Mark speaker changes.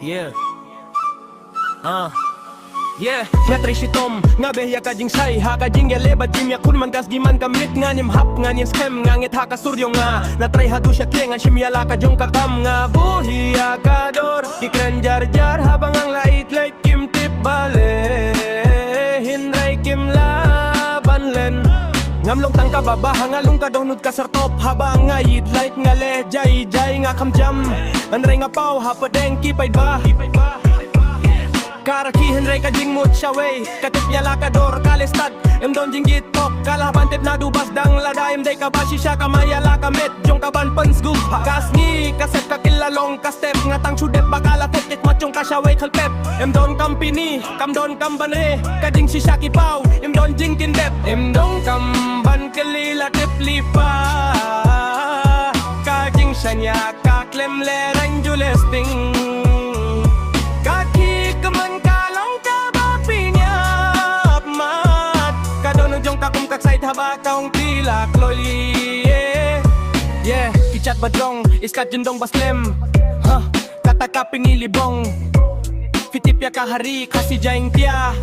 Speaker 1: Yeah. Yeah, nga tray shitom, nga behya ka jing say, ha ka jing yale ba jim ya kun man gas di man kamit nga nim hap nga nim scam nga ngit ha ka suryo nga na tray hadu siya kle nga shimyala ka jong kakam nga buhi ka dor ikran jar jar habang ang lait like kim tip bale hinray kim laban len ngamlong tang ka baba hangalong ka donut ka sartop habang nga yit light nga le jay jay nga kamjam anray nga pau hapadeng kipay ba Karakihan ray ka jing mood siya way Katip niya lakador kalistad Em don jing gitok Kalaban tip na dubas dang ladayim day kabashi siya kamaya lakamit Jong kaban pansgum Kasngi kaset kakilalong kastep Nga tang syudep bakala tetit machong kasya way kalpep Em don kampini Kam don kambane Kading si siya kipaw Em don jing kindep Em don kamban kalila tip lipa Kajing siya niya kaklem lerang julesting haba kaong tila kloy yeah kichat badrong iskat jendong baslem kata ka pingilibong fitip ya kahari kasi jaing tia